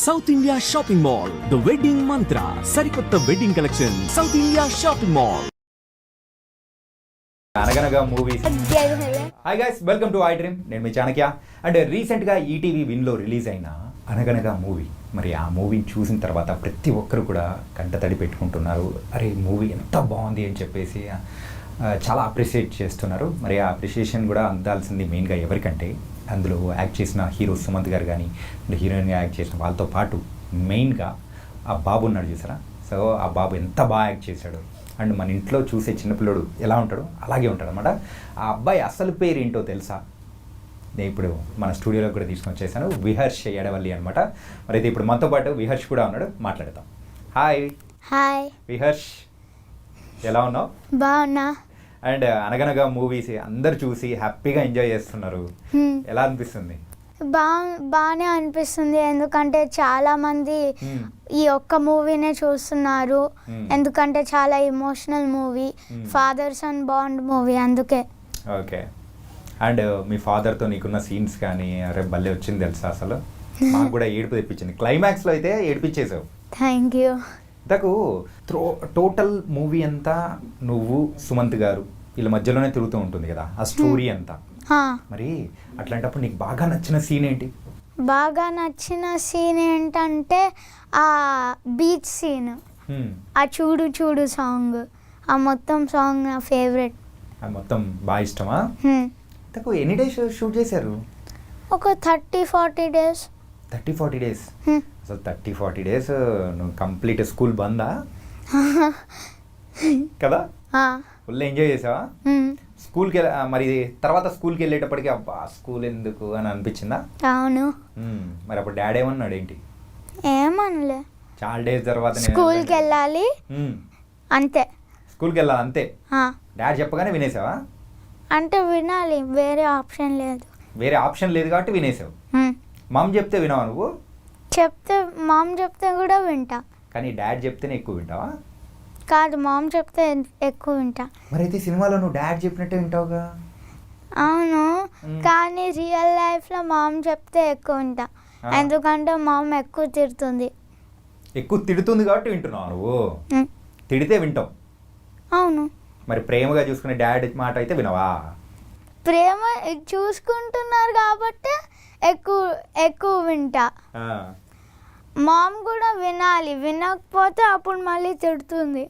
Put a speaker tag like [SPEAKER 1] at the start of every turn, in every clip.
[SPEAKER 1] South India shopping mall, the wedding mantra, సరికొత్త wedding collection, South India shopping mall.
[SPEAKER 2] Anaganaga movies. Hi guys, welcome to I dream. నేను మీ Chanakya. And రీసెంట్గా ETV విన్లో release అయిన Anaganaga movie, మరి ఆ మూవీని చూసిన తర్వాత ప్రతి ఒక్కరు కూడా కంటతడి పెట్టుకుంటున్నారు. అరే మూవీ ఎంత బాగుంది అని చెప్పేసి చాలా అప్రిషియేట్ చేస్తున్నారు. మరి ఆ అప్రిషియేషన్ కూడా అందాల్సింది మెయిన్గా ఎవరికంటే అందులో యాక్ట్ చేసిన హీరో సుమంత్ గారు కానీ అండ్ హీరోయిన్గా యాక్ట్ చేసిన వాళ్ళతో పాటు మెయిన్గా ఆ బాబు ఉన్నాడు చూసారా. సో ఆ బాబు ఎంత బాగా యాక్ట్ చేశాడు. అండ్ మన ఇంట్లో చూసే చిన్నపిల్లడు ఎలా ఉంటాడో అలాగే ఉంటాడు అనమాట. ఆ అబ్బాయి అసలు పేరు ఏంటో తెలుసా? నేను ఇప్పుడు మన స్టూడియోలో కూడా తీసుకొని వచ్చేసాను. విహర్ష్ ఎడవల్లి అనమాట. మరి అయితే ఇప్పుడు మనతో పాటు విహర్ష్ కూడా ఉన్నాడు, మాట్లాడతాం. హాయ్
[SPEAKER 3] హాయ్
[SPEAKER 2] విహర్ష్, ఎలా ఉన్నావు?
[SPEAKER 3] బాగున్నా.
[SPEAKER 2] అండ్ అనగనగా మూవీస్ అందరు చూసి హ్యాపీగా ఎంజాయ్ చేస్తున్నారు. ఎలా అనిపిస్తుంది?
[SPEAKER 3] బాగానే అనిపిస్తుంది, ఎందుకంటే చాలా మంది ఈ ఒక్క మూవీనే చూస్తున్నారు. ఎందుకంటే చాలా emotional movie, father son bond movie, అందుకే.
[SPEAKER 2] ఓకే. అండ్ మీ ఫాదర్తో నీకున్న సీన్స్ కానీ అరే భలే వచ్చింది తెలుసా. అసలు మాకు కూడా ఏడుపు తెప్పించింది. క్లైమాక్స్లో అయితే ఏడిపించేసావు.
[SPEAKER 3] Thank you.
[SPEAKER 2] ఇంతకు టోటల్ మూవీ అంతా నువ్వు సుమంత్ గారు వీళ్ళ మధ్యలోనే తిరుగుతూ ఉంటుంది కదా ఆ స్టోరీ అంతా. మరి అట్లాంటప్పుడు నీకు బాగా నచ్చిన సీన్ ఏంటి?
[SPEAKER 3] బాగా నచ్చిన సీన్ ఏంటంటే ఆ బీచ్ సీన్, ఆ చూడు చూడు సాంగ్, ఆ మొత్తం సాంగ్ నా ఫేవరెట్.
[SPEAKER 2] అది మొత్తం బాగా ఇష్టమా? ఇంతకు ఎన్ని డేస్ షూట్ చేశారు?
[SPEAKER 3] ఒక 30-40 డేస్.
[SPEAKER 2] 30-40 డేస్? అసలు 30-40 డేస్ నువ్వు కంప్లీట్ స్కూల్ బందా కదా? ఫుల్ ఎంజాయ్ చేసావా? స్కూల్కి మరి తర్వాత స్కూల్కి వెళ్ళేటప్పటికి అబ్బా స్కూల్ ఎందుకు అని అనిపించిందా?
[SPEAKER 3] అవును.
[SPEAKER 2] మరి అప్పుడు డాడీ ఏమన్నాడు ఏంటి?
[SPEAKER 3] ఏమనలే.
[SPEAKER 2] చాలా డేస్ తర్వాత
[SPEAKER 3] స్కూల్కి వెళ్ళాలి అంతే.
[SPEAKER 2] స్కూల్కి వెళ్ళాలి అంతే. డాడీ చెప్పగానే వినేసావా?
[SPEAKER 3] అంటే వినాలి, వేరే ఆప్షన్ లేదు.
[SPEAKER 2] వేరే ఆప్షన్ లేదు కాబట్టి వినేసావు. మామ్ చెప్తే వినావా నువ్వు?
[SPEAKER 3] మామ్ చెప్తే కూడా వింటా.
[SPEAKER 2] కానీ డాడీ చెప్తేనే ఎక్కువ వింటావా?
[SPEAKER 3] కాదు, మామ్ చెప్తే ఎక్కువ వింటా.
[SPEAKER 2] మరి అయితే సినిమాలో నువ్వు డాడీ చెప్పినట్టే వింటావుగా?
[SPEAKER 3] అవును, కానీ రియల్ లైఫ్లో మామ్ చెప్తే ఎక్కువ వింటా. ఎందుకంటే మామ్ ఎక్కువ తిడుతుంది.
[SPEAKER 2] ఎక్కువ తిడుతుంది కాబట్టి వింటున్నావు నువ్వు? తిడితే వింటావు.
[SPEAKER 3] అవును.
[SPEAKER 2] మరి ప్రేమగా చూసుకునే డాడీ మాట అయితే వినవా?
[SPEAKER 3] ప్రేమ చూసుకుంటున్నారు కాబట్టి ఎక్కువ వింటా. మామ్ కూడా వినాలి, వినకపోతే అప్పుడు మళ్ళీ తిడుతుంది.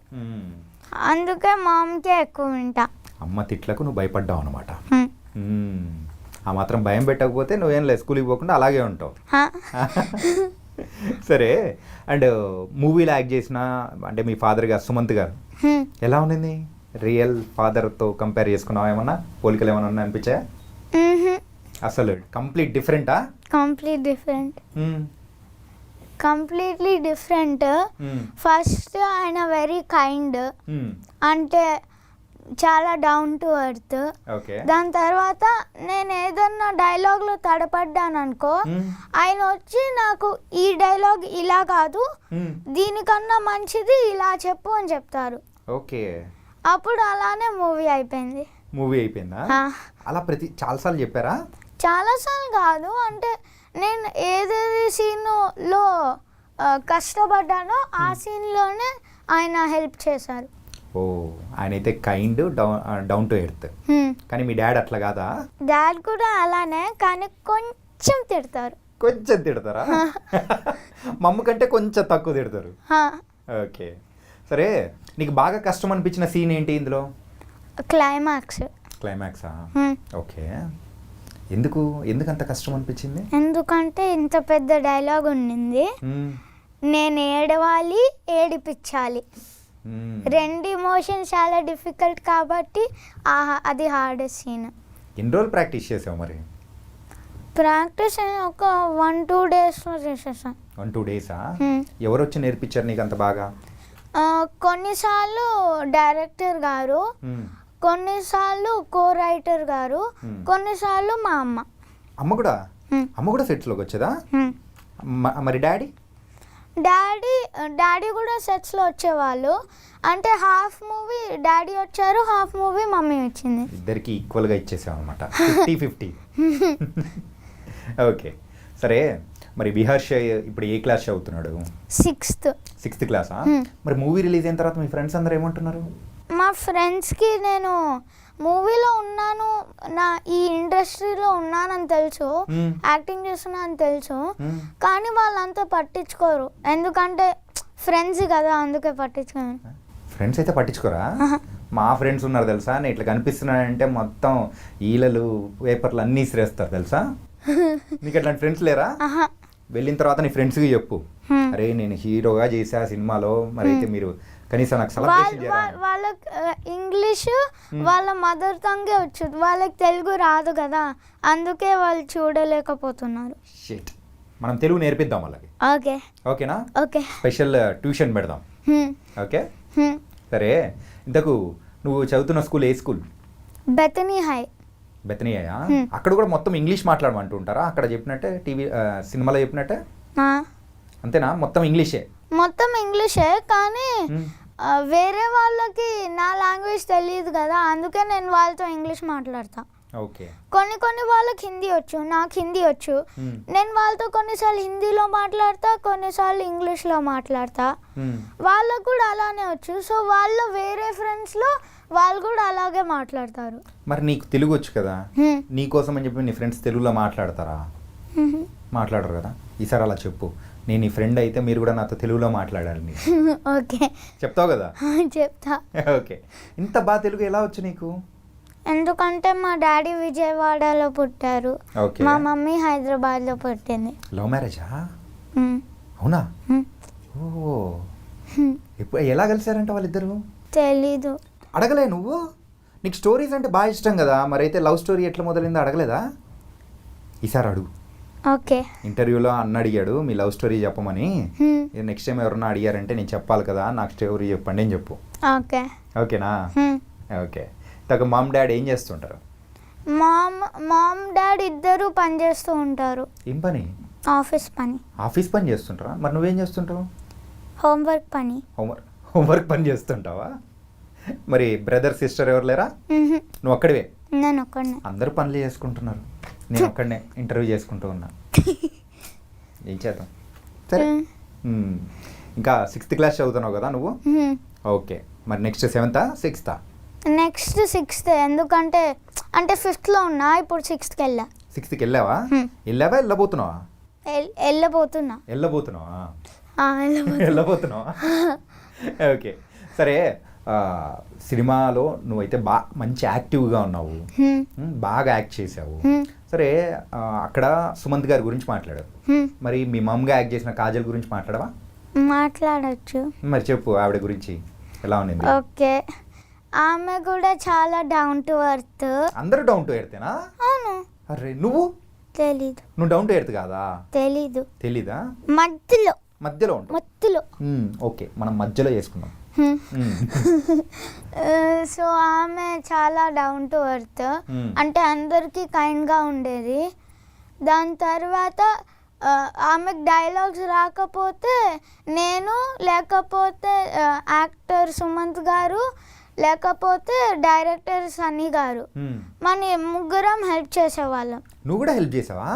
[SPEAKER 3] అందుకే మామ్కే ఎక్కువ వింటా.
[SPEAKER 2] అమ్మ తిట్లకు నువ్వు భయపడ్డావు అనమాట. ఆ మాత్రం భయం పెట్టకపోతే నువ్వేం లేదు, స్కూల్కి పోకుండా అలాగే ఉంటావు. సరే. అండ్ మూవీలో యాక్ట్ చేసిన అంటే మీ ఫాదర్ గారు సుమంత్ గారు ఎలా ఉండింది? రియల్ ఫాదర్తో కంపేర్ చేసుకున్నావా? ఏమన్నా పోలికలు ఏమన్నా అనిపించాయా? అసలు కంప్లీట్ డిఫరెంటా?
[SPEAKER 3] Completely different. ఫస్ట్ ఆయన వెరీ కైండ్, అంటే చాలా డౌన్ టు ఎర్త్. దాని తర్వాత నేను ఏదన్నా డైలాగ్లో తడపడ్డాను అనుకో, ఆయన వచ్చి నాకు ఈ డైలాగ్ ఇలా కాదు, దీనికన్నా మంచిది ఇలా చెప్పు అని చెప్తారు.
[SPEAKER 2] ఓకే.
[SPEAKER 3] అప్పుడు అలానే మూవీ అయిపోయింది.
[SPEAKER 2] మూవీ అయిపోయిందా? అలా చాలాసార్లు చెప్పారా?
[SPEAKER 3] చాలాసార్లు కాదు, అంటే నేను ఏదేది సీన్లో కష్టపడ్డానో ఆ సీన్లోనే ఆయన హెల్ప్ చేశారు.
[SPEAKER 2] ఓ, ఆయన అయితే కైండ్, డౌన్ టు ఎర్త్. కానీ మీ డాడ్ అట్లా కాదా?
[SPEAKER 3] డాడ్ కూడా అలానే, కానీ కొంచెం తిడతారు.
[SPEAKER 2] కొంచెం తిడతారా? మమ్మ కంటే కొంచెం తక్కువ తిడతారు. ఓకే. సరే, నీకు బాగా కష్టం అనిపించిన సీన్ ఏంటి ఇందులో? క్లైమాక్సా? ఓకే. ఎందుకు అంత కష్టం అనిపించింది?
[SPEAKER 3] ఎందుకంటే ఇంత పెద్ద డైలాగ్ ఉండింది, నేను ఏడవాలి, ఏడిపించాలి, రెండు ఎమోషన్స్ చాలా డిఫికల్ట్ కాబట్టి అది హార్డెస్ట్ సీన్.
[SPEAKER 2] ఎన్ని రోజులు ప్రాక్టీస్ చేసావు మరి?
[SPEAKER 3] ప్రాక్టీస్ ఒక 1-2 డేస్లో చేసేసాను.
[SPEAKER 2] 1-2 డేసా? ఎవరు వచ్చి నేర్పించారు నీకు అంత బాగా?
[SPEAKER 3] కొన్నిసార్లు డైరెక్టర్ గారు, కొన్నిసార్లు కో రైటర్ గారు, కొన్నిసార్లు మా అమ్మ.
[SPEAKER 2] అమ్మ కూడా సెట్స్లోకి వచ్చేదా? మరి
[SPEAKER 3] డాడీ కూడా సెట్స్లో వచ్చేవాళ్ళు. అంటే హాఫ్ మూవీ డాడీ వచ్చారు, హాఫ్ మూవీ మమ్మీ వచ్చింది.
[SPEAKER 2] ఇద్దరికి ఈక్వల్గా ఇచ్చేసాం అనమాట, 50-50. ఓకే. సరే, మరి విహర్ష ఇప్పుడు ఏ క్లాస్ చదువుతున్నాడు?
[SPEAKER 3] 6th
[SPEAKER 2] క్లాసా? మరి మూవీ రిలీజ్ అయిన తర్వాత మీ ఫ్రెండ్స్ అందరూ ఏమంటున్నారు?
[SPEAKER 3] మా ఫ్రెండ్స్కి నేను మూవీలో ఉన్నాను, నా ఈ ఇండస్ట్రీలో ఉన్నానని తెలుసు, యాక్టింగ్ చేస్తున్నా అని తెలుసు, కానీ వాళ్ళంతా పట్టించుకోరు, ఎందుకంటే ఫ్రెండ్స్ కదా, అందుకే పట్టించుకోరు.
[SPEAKER 2] ఫ్రెండ్స్ అయితే పట్టించుకోరా? మా ఫ్రెండ్స్ ఉన్నారు తెలుసా, నేను ఇట్లా కనిపిస్తున్నానంటే మొత్తం ఈలలు పేపర్లు అన్నీ ఇసిరేస్తారు తెలుసా. నీకు అట్లాంటి ఫ్రెండ్స్ లేరా? వెళ్ళిన తర్వాత నీ ఫ్రెండ్స్కి చెప్పు, అరే నేను హీరోగా చేసా సినిమాలో, మరి అయితే మీరు కనీసం నాకు సెలబ్రేషన్ చేయాలి.
[SPEAKER 3] వాళ్ళకి ఇంగ్లీష్ వాళ్ళ మదర్ టంగే వచ్చు, వాళ్ళకి తెలుగు రాదు కదా, అందుకే వాళ్ళు చూడలేకపోతున్నారు.
[SPEAKER 2] షిట్, మనం తెలుగు నేర్పిద్దాం వాళ్ళకి.
[SPEAKER 3] ఓకే,
[SPEAKER 2] ఓకేనా?
[SPEAKER 3] ఓకే,
[SPEAKER 2] స్పెషల్ ట్యూషన్ పెడదాం. ఓకే, సరే. ఇంతకు నువ్వు చదువుతున్న స్కూల్ ఏ స్కూల్?
[SPEAKER 3] Bethany high.
[SPEAKER 2] బెతనీయా? అక్కడ కూడా మొత్తం ఇంగ్లీష్ మాట్లాడమంటూ ఉంటారా? అక్కడ చెప్పినట్టే టీవీ సినిమాలో చెప్పినట్టే అంతేనా? మొత్తం ఇంగ్లీషే?
[SPEAKER 3] మొత్తం ఇంగ్లీషే, కానీ వేరే వాళ్ళకి నా లాంగ్వేజ్ తెలియదు కదా, అందుకే నేను వాళ్ళతో ఇంగ్లీష్ మాట్లాడతా.
[SPEAKER 2] ఓకే.
[SPEAKER 3] కొన్ని వాళ్ళకి హిందీ వచ్చు, నాకు హిందీ వచ్చు, నేను వాళ్ళతో కొన్నిసార్లు హిందీలో మాట్లాడతా, కొన్నిసార్లు ఇంగ్లీష్లో మాట్లాడతా, వాళ్ళకు కూడా అలానే వచ్చు. సో వాళ్ళ వేరే ఫ్రెండ్స్లో వాళ్ళు కూడా అలాగే మాట్లాడతారు.
[SPEAKER 2] మరి నీకు తెలుగు వచ్చు కదా, నీ కోసం అని చెప్పి నీ ఫ్రెండ్స్ తెలుగులో మాట్లాడతారా? మాట్లాడరు కదా. ఈసారి అలా చెప్పు, నేను నీ ఫ్రెండ్ అయితే మీరు కూడా నాతో తెలుగులో మాట్లాడాలి.
[SPEAKER 3] ఓకే,
[SPEAKER 2] చెప్తావు కదా?
[SPEAKER 3] చెప్తా.
[SPEAKER 2] ఓకే. ఇంత బాగా తెలుగు ఎలా వచ్చు నీకు?
[SPEAKER 3] ఎందుకంటే మా డాడీ విజయవాడలో పుట్టారు, మా మమ్మీ హైదరాబాద్లో పుట్టింది.
[SPEAKER 2] లవ్ మ్యారేజా? అవునా? ఓ, ఇప్పుడు ఎలా కలిసారంట వాళ్ళిద్దరు?
[SPEAKER 3] తెలీదు.
[SPEAKER 2] అడగలే నువ్వు? నీకు స్టోరీస్ అంటే బాగా ఇష్టం కదా, మరి అయితే లవ్ స్టోరీ ఎట్లా మొదలైందో అడగలేదా? ఈసారి అడుగు.
[SPEAKER 3] ఓకే.
[SPEAKER 2] ఇంటర్వ్యూలో అన్న అడిగాడు మీ లవ్ స్టోరీ చెప్పమని, నెక్స్ట్ టైం ఎవరన్నా అడిగారంటే నేను చెప్పాలి కదా, నాకు స్టోరీ చెప్పండి అని చెప్పు.
[SPEAKER 3] ఓకే.
[SPEAKER 2] ఓకేనా? ఓకే. తగ్గ మామ్ డాడ్ ఏం చేస్తుంటారు?
[SPEAKER 3] మామ్ డాడ్ ఇద్దరు పని చేస్తూ ఉంటారు.
[SPEAKER 2] ఏం పని?
[SPEAKER 3] ఆఫీస్ పని.
[SPEAKER 2] ఆఫీస్ పని చేస్తుంటారా? మరి నువ్వేం చేస్తుంటావు?
[SPEAKER 3] హోంవర్క్ పని.
[SPEAKER 2] హోంవర్క్ పని చేస్తుంటావా? మరి బ్రదర్ సిస్టర్ ఎవరు లేరా? నువ్వు ఒక్కడివే?
[SPEAKER 3] నేను ఒక్కడినే.
[SPEAKER 2] అందరూ పనులు చేసుకుంటున్నారు, నేను ఒక్కడనే ఇంటర్వ్యూ చేసుకుంటూ ఉన్నా. ఏం చేద్దాం. సరే, ఇంకా 6th క్లాస్ చదువుతున్నావు కదా నువ్వు? ఓకే. మరి next 7th, 6th?
[SPEAKER 3] Next 6th, ఎందుకంటే అంటే 5thలో ఉన్నా, ఇప్పుడు 6thకి వెళ్ళా.
[SPEAKER 2] 6thకి వెళ్ళావా? వెళ్ళబోతున్నావా? వెళ్ళబోతున్నావా? ఓకే, సరే. సినిమాలో నువ్వైతే మంచి యాక్టివ్గా ఉన్నావు, బాగా యాక్ట్ చేసావు. సరే, అక్కడ సుమంత్ గారి గురించి మాట్లాడావు, మరి మీ మమ్మగా యాక్ట్ చేసిన కాజల్ గురించి మాట్లాడవా?
[SPEAKER 3] మాట్లాడచ్చు.
[SPEAKER 2] మరి చెప్పు, ఆవిడ గురించి ఎలా ఉంది?
[SPEAKER 3] ఓకే, ఆమె కూడా చాలా డౌన్ టు ఎర్త్.
[SPEAKER 2] అందరూ డౌన్ టు ఎర్తేనా?
[SPEAKER 3] అవును.
[SPEAKER 2] అరే నువ్వు?
[SPEAKER 3] తెలీదు.
[SPEAKER 2] నువ్వు డౌన్ టు ఎర్త్ కాదా? తెలీదా? మధ్యలో ఉంటావు. ఓకే, మనం మధ్యలో చేసుకున్నాం.
[SPEAKER 3] సో ఆమె చాలా డౌన్ టు ఎర్త్, అంటే అందరికీ కైండ్గా ఉండేది. దాని తర్వాత ఆమెకు డైలాగ్స్ రాకపోతే నేను, లేకపోతే యాక్టర్ సుమంత్ గారు, లేకపోతే డైరెక్టర్ సన్నీ గారు, మన ముగ్గురం హెల్ప్ చేసేవాళ్ళం.
[SPEAKER 2] నువ్వు కూడా హెల్ప్ చేసావా?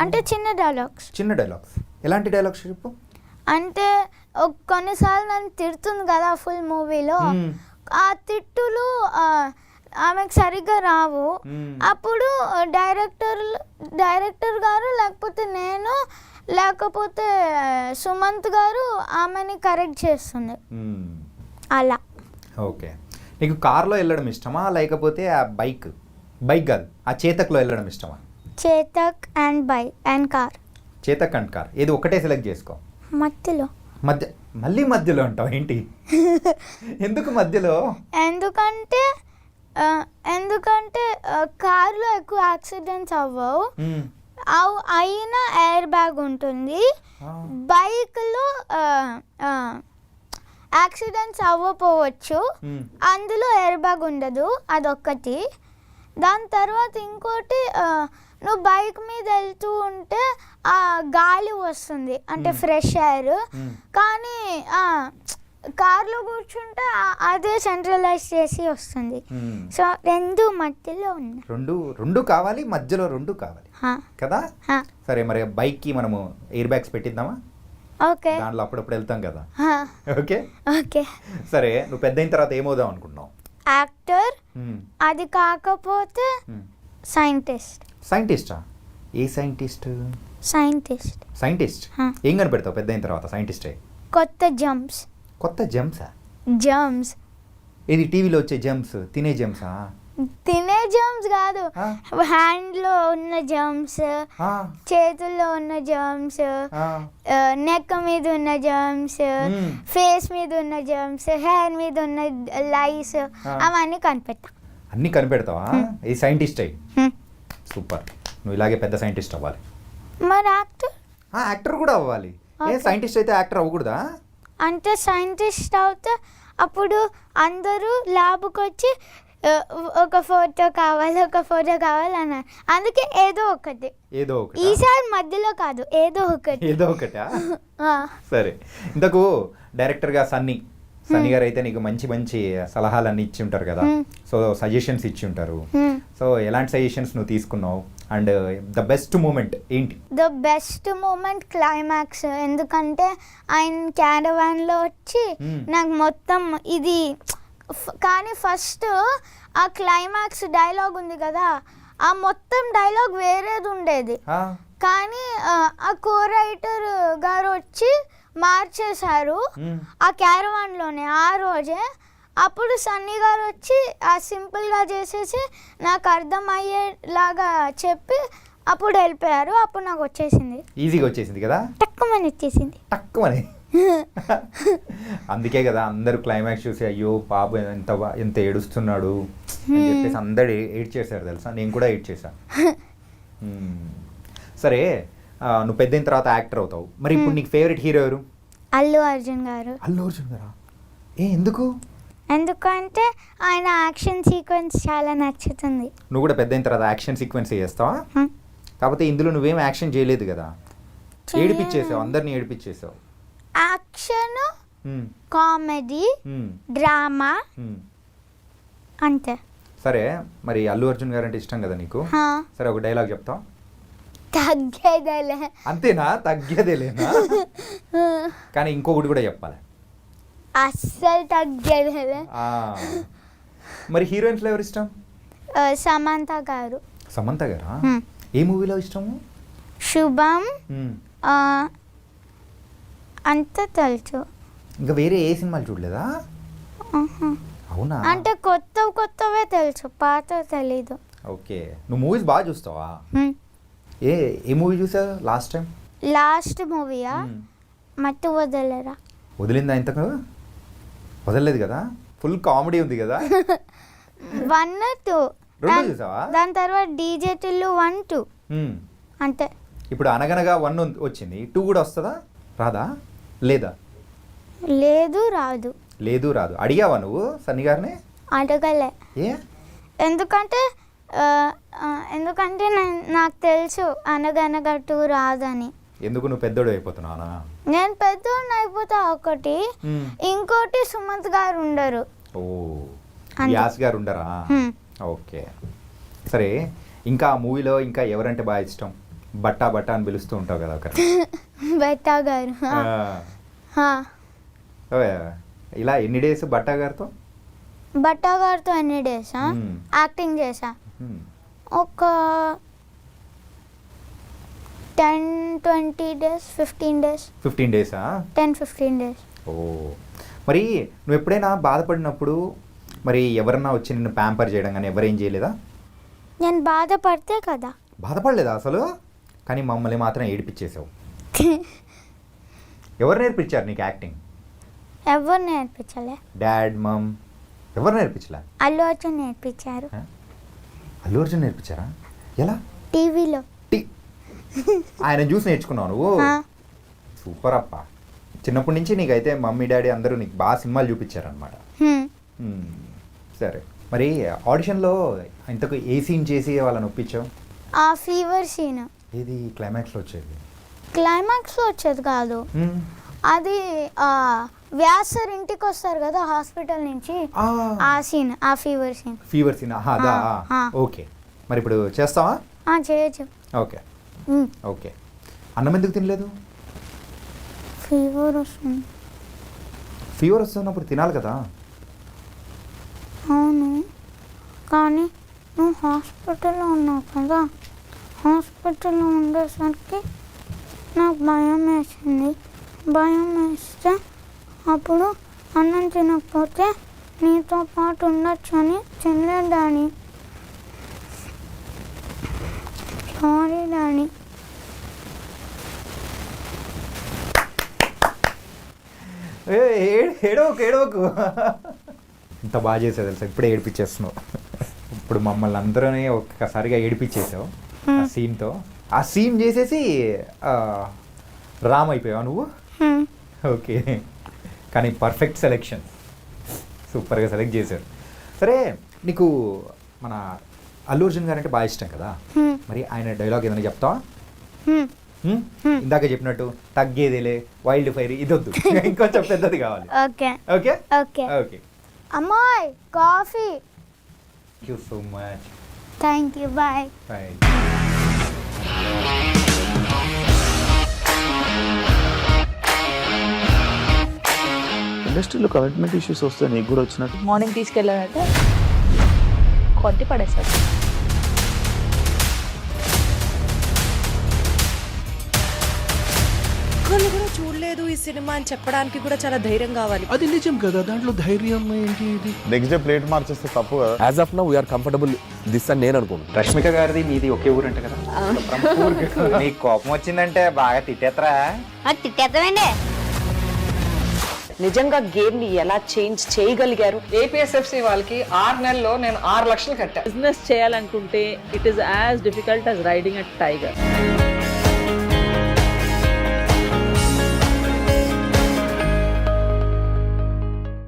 [SPEAKER 3] అంటే చిన్న డైలాగ్స్.
[SPEAKER 2] ఎలాంటి డైలాగ్స్ చెప్పు?
[SPEAKER 3] అంటే కొన్నిసార్లు నన్ను తిడుతుంది కదా ఫుల్ మూవీలో, ఆ తిట్టులు ఆమెకు సరిగ్గా రావు, అప్పుడు డైరెక్టర్ గారు, లేకపోతే నేను, లేకపోతే సుమంత్ గారు ఆమెని కరెక్ట్ చేస్తుంది. అలా.
[SPEAKER 2] ఓకే. నీకు కార్లో వెళ్ళడం ఇష్టమా, లేకపోతే ఆ బైక్ కాదు, ఆ చేతక్లో వెళ్ళడం ఇష్టమా?
[SPEAKER 3] Chetak and car.
[SPEAKER 2] Chetak and car, ఏది ఒకటే సెలెక్ట్ చేసుకో. మళ్ళీ మధ్యలో ఉంటావు ఏంటి? ఎందుకు మధ్యలో?
[SPEAKER 3] ఎందుకంటే కార్లో ఎక్కువ యాక్సిడెంట్స్ అవ్వవు, అయినా ఎయిర్ బ్యాగ్ ఉంటుంది. బైక్లో యాక్సిడెంట్స్ అవ్వకపోవచ్చు, అందులో ఎయిర్ బ్యాగ్ ఉండదు, అదొక్కటి. దాని తర్వాత ఇంకోటి, నువ్వు బైక్ మీద వెళ్తూ ఉంటే ఆ గాలి వస్తుంది, అంటే ఫ్రెష్ ఎయిర్, కానీ కార్లో కూర్చుంటే అదే సెంట్రలైజ్ చేసి వస్తుంది. సో రెండు మధ్యలో ఉన్నాయి.
[SPEAKER 2] రెండు కావాలి, మధ్యలో రెండు కావాలి. కదా. సరే మరి బైక్కి మనము ఎయిర్ బ్యాగ్స్ పెట్టిద్దామా?
[SPEAKER 3] ఓకే.
[SPEAKER 2] దాంట్లో అప్పుడప్పుడు వెళ్తాం కదా. Okay
[SPEAKER 3] okay.
[SPEAKER 2] సరే నువ్వు పెద్ద అయిన తర్వాత ఏమవుదాం అనుకుంటున్నావు?
[SPEAKER 3] యాక్టర్, అది కాకపోతే సైంటిస్ట్.
[SPEAKER 2] సైంటిస్టా? ఏ సైంటిస్ట్?
[SPEAKER 3] సైంటిస్ట్.
[SPEAKER 2] సైంటిస్ట్ ఏం కనిపెడతావు పెద్ద అయిన తర్వాత? సైంటిస్టే.
[SPEAKER 3] కొత్త జంప్స్.
[SPEAKER 2] కొత్త జంప్సా?
[SPEAKER 3] జంప్స్.
[SPEAKER 2] ఇది టీవీలో వచ్చే జంప్స్, తినే జంప్సా?
[SPEAKER 3] తినే జంప్స్ కాదు, హ్యాండ్లో ఉన్న జంప్స్, చేతుల్లో ఉన్న జంప్స్, నెక్ మీద ఉన్న జంప్స్, ఫేస్ మీద ఉన్న జంప్స్, హెయిర్ మీద ఉన్న లైస్, అవన్నీ కనిపెడతా.
[SPEAKER 2] అన్నీ కనిపెడతావా? ఇది సైంటిస్ట్ అయ్యి. సూపర్. నువ్వు ఇలాగే పెద్ద సైంటిస్ట్ అవ్వాలి.
[SPEAKER 3] మరి యాక్టర్?
[SPEAKER 2] యాక్టర్ కూడా అవ్వాలి. ఏ సైంటిస్ట్ అయితే యాక్టర్ అవ్వకూడదా?
[SPEAKER 3] అంటే సైంటిస్ట్ అవుతే అప్పుడు అందరూ ల్యాబ్కి వచ్చి ఒక ఫోటో కావాలి అన్నారు. అందుకే ఏదో ఒకటి. ఈసారి మధ్యలో కాదు, ఏదో ఒకటా?
[SPEAKER 2] సరే. ఇంతకు డైరెక్టర్గా సన్నీ గారు అయితే నీకు మంచి మంచి సలహాలన్నీ ఇచ్చి ఉంటారు కదా, సో సజెషన్స్ ఇచ్చి ఉంటారు. సో ఎలాంటి సజెషన్స్ నువ్వు తీసుకున్నావు? అండ్ ద బెస్ట్ మూమెంట్ ఏంటి?
[SPEAKER 3] The best moment climax. ఎందుకంటే ఆయన క్యారవాన్లో వచ్చి నాకు మొత్తం ఇది, కానీ ఫస్ట్ ఆ క్లైమాక్స్ డైలాగ్ ఉంది కదా, ఆ మొత్తం డైలాగ్ వేరేది ఉండేది, కానీ ఆ కో రైటర్ గారు వచ్చి మార్చేశారు ఆ క్యారవాన్లోనే ఆ రోజే. అప్పుడు సన్నీ గారు వచ్చి ఆ సింపుల్గా చేసేసి నాకు అర్థమయ్యేలాగా చెప్పి అప్పుడు వెళ్ళిపోయారు. అప్పుడు నాకు వచ్చేసింది,
[SPEAKER 2] ఈజీగా వచ్చేసింది కదా,
[SPEAKER 3] టక్కుమని వచ్చేసింది.
[SPEAKER 2] టక్కుమని. అందుకే కదా అందరూ క్లైమాక్స్ చూసి అయ్యో పాప ఎంత ఏడుస్తున్నాడు అని చెప్పేసి అందరు ఏడ్ చేశారు తెలుసా. నేను కూడా ఏడ్ చేశాను. సరే నువ్వు పెద్ద అయిన తర్వాత యాక్టర్ అవుతావు, మరి ఇప్పుడు నీకు ఫేవరెట్ హీరో ఎవరు?
[SPEAKER 3] అల్లు అర్జున్ గారు.
[SPEAKER 2] అల్లు అర్జున్ గారా? ఎందుకు?
[SPEAKER 3] ఎందుకంటే ఆయన యాక్షన్ సీక్వెన్స్ చాలా నచ్చుతుంది.
[SPEAKER 2] నువ్వు కూడా పెద్ద అయిన తర్వాత యాక్షన్ సీక్వెన్స్ చేస్తావా? కాకపోతే ఇందులో నువ్వేం యాక్షన్ చేయలేదు కదా, ఏడిపించేసావు, అందరినీ ఏడిపించేసావు.
[SPEAKER 3] యాక్షన్, కామెడీ, డ్రామా అంతే.
[SPEAKER 2] సరే మరి అల్లు అర్జున్ గారు అంటే ఇష్టం కదా నీకు, సరే ఒక డైలాగ్ చెప్తావు?
[SPEAKER 3] తగ్గేదేలే.
[SPEAKER 2] అంతేనా? తగ్గేదేలేనా? కానీ ఇంకొకటి కూడా చెప్పాలి.
[SPEAKER 3] అస్సలు తగ్గేదేలే.
[SPEAKER 2] మరి హీరోయిన్స్లో ఎవరు ఇష్టం?
[SPEAKER 3] సమంత గారు.
[SPEAKER 2] సమంత గారా? ఏ మూవీలో ఇష్టము?
[SPEAKER 3] శుభం, అంత తెలుసు.
[SPEAKER 2] ఇంకా వేరే ఏ సినిమాలు చూడలేదా? అవునా?
[SPEAKER 3] అంటే కొత్తవే తెలుసు, పాత తెలీదు.
[SPEAKER 2] ఓకే. నువ్వు మూవీస్ బాగా చూస్తావా? ఏ మూవీ చూసావు లాస్ట్ టైం?
[SPEAKER 3] లాస్ట్ మూవీయా? మత్తు వదలరా.
[SPEAKER 2] వదిలిందా? ఇంతకు వదలలేదు కదా, ఫుల్ కామెడీ ఉంది కదా.
[SPEAKER 3] 1, 2
[SPEAKER 2] రెండు చూసావా?
[SPEAKER 3] దాని తర్వాత డీజే టిల్లు 1, 2 అంతే.
[SPEAKER 2] ఇప్పుడు అనగనగా 1 వచ్చింది, 2 కూడా వస్తుందా? రాదా? లేదా?
[SPEAKER 3] లేదు రాదు.
[SPEAKER 2] లేదు రాదు. అడిగావా నువ్వు సన్నీ గారిని?
[SPEAKER 3] అడగలే.
[SPEAKER 2] ఏ?
[SPEAKER 3] ఎందుకంటే నాకు తెలుసు అనగనగా 2 రాదని.
[SPEAKER 2] ఎందుకు? నువ్వు పెద్దోడు అయిపోతున్నావా?
[SPEAKER 3] నేను పెద్దోడిని అయిపోతా ఒకటి, ఇంకోటి సుమంత్ గారు ఉండరు.
[SPEAKER 2] ఓ, యాస్ గారు ఉండరా? ఓకే. సరే ఇంకా ఆ మూవీలో ఇంకా ఎవరంటే బాగా ఇష్టం? బట్టా అని పిలుస్తూ ఉంటావు కదా ఒకరు.
[SPEAKER 3] బట్టా గారు.
[SPEAKER 2] ఇలా ఎన్ని డేస్ బట్టా గారితో?
[SPEAKER 3] బట్టా గారితో ఎన్ని డేస్ యాక్టింగ్ చేసా? ఒక 10-20 డేస్, 15 డేస్.
[SPEAKER 2] 15 డేసా?
[SPEAKER 3] 10-15 డేస్.
[SPEAKER 2] ఓ, మరి నువ్వు ఎప్పుడైనా బాధపడినప్పుడు మరి ఎవరన్నా వచ్చి నిన్ను ప్యాంపర్ చేయడం కానీ ఎవరేం చేయలేదా?
[SPEAKER 3] నేను బాధపడితే కదా.
[SPEAKER 2] బాధపడలేదా అసలు? కానీ మమ్మల్ని మాత్రం ఏడిపించేసావు. ఎవరు నేర్పించారు నీకు యాక్టింగ్?
[SPEAKER 3] ఎవరు నేర్పించలే.
[SPEAKER 2] డాడ్, మమ్ ఎవరు నేర్పించలే?
[SPEAKER 3] అల్లు అర్జున్ నేర్పించారు.
[SPEAKER 2] అల్లు అర్జున్ నేర్పించారా? ఎలా?
[SPEAKER 3] టీవీలో.
[SPEAKER 2] ఆయన చూసి నేర్చుకున్నావు నువ్వు? సూపర్ అప్ప. చిన్నప్పటి నుంచి నీకైతే మమ్మీ డాడీ అందరూ నీకు బాగా సినిమాలు చూపించారనమాట. సరే మరి ఆడిషన్లో ఇంతకు ఏ సీన్ చేసి వాళ్ళని ఒప్పించావు?
[SPEAKER 3] ఆ ఫీవర్ సీన్.
[SPEAKER 2] ఏది క్లైమాక్స్లో వచ్చేది?
[SPEAKER 3] క్లైమాక్స్లో వచ్చేది కాదు, అది వ్యాస్ సార్ ఇంటికి వస్తారు కదా హాస్పిటల్ నుంచి, ఆ సీన్, ఆ ఫీవర్ సీన్.
[SPEAKER 2] అదా? ఓకే. మరి ఇప్పుడు చేస్తావా?
[SPEAKER 3] చేయొచ్చు.
[SPEAKER 2] Okay okay. అన్నం ఎందుకు తినలేదు?
[SPEAKER 3] ఫీవర్ వస్తుంది.
[SPEAKER 2] ఫీవర్ వస్తున్నప్పుడు తినాలి కదా.
[SPEAKER 3] అవును, కానీ నువ్వు హాస్పిటల్లో ఉన్నావు కదా, హాస్పిటల్లో ఉండేసరికి నాకు భయం వేసింది. భయం వేస్తే అప్పుడు అన్నం తినకపోతే నీతో పాటు ఉండొచ్చు అని తినలేదు డాడీ. Sorry daddy.
[SPEAKER 2] ఏడవకు. ఇంత బాగా చేసావు తెలుసా, ఇప్పుడే ఏడిపించేస్తున్నావు. ఇప్పుడు మమ్మల్ని అందరూనే ఒక్కసారిగా ఏడిపించేసావు ఆ సీన్తో. ఆ సీన్ చేసేసి రామ్ అయిపోయావు నువ్వు. ఓకే, కానీ పర్ఫెక్ట్ సెలెక్షన్, సూపర్గా సెలెక్ట్ చేశారు. సరే, నీకు మన అల్లు అర్జున్ గారు అంటే బాగా ఇష్టం కదా, మరి ఆయన డైలాగ్ ఏదైనా చెప్తావా? ఇందాక చెప్పినట్టు తగ్గేదేలే, వైల్డ్ ఫైర్, ఇదొద్దు, ఇంకొంచెం పెద్దది కావాలి.
[SPEAKER 3] Okay
[SPEAKER 2] okay
[SPEAKER 3] okay
[SPEAKER 2] okay.
[SPEAKER 3] అమ్మాయి coffee.
[SPEAKER 2] Thank you so much.
[SPEAKER 3] Thank you, bye.
[SPEAKER 2] Bye.
[SPEAKER 4] ఇండస్ట్రీలో కమిట్మెంట్ ఇష్యూస్ వస్తే నీకు కూడా వచ్చినట్టు?
[SPEAKER 5] మార్నింగ్ తీసుకెళ్ళాడంటే కొట్టి పడేస్తాడు.
[SPEAKER 6] ఒక్కళ్ళు కూడా చూడలేదు ఈ సినిమా అని చెప్పడానికి కూడా చాలా ధైర్యం కావాలి.
[SPEAKER 7] అది నిజం కదా, దాంట్లో ధైర్యం ఏంటి? ఇది
[SPEAKER 4] నెక్స్ట్ డే ప్లేట్ మార్చేస్తే తప్పు కదా.
[SPEAKER 8] As of now we're comfortable this అని నేను అనుకుంటున్నాను.
[SPEAKER 2] రష్మిక గారిది మీది ఒకే ఊరు అంట కదా? నీకు కోపం వచ్చిందంటే బాగా తిట్టేత్తరా?
[SPEAKER 3] తిట్టేద్దామండి.
[SPEAKER 6] నిజంగా గేమ్ ని ఎలా చేంజ్ చేయగలిగారు?
[SPEAKER 9] ఏపీఎస్ఎఫ్సి వాళ్ళకి 6 నెలల్లో నేను 6 లక్షలు కట్టా.
[SPEAKER 5] బిజినెస్ చేయాలనుకుంటే it is as difficult as riding a tiger.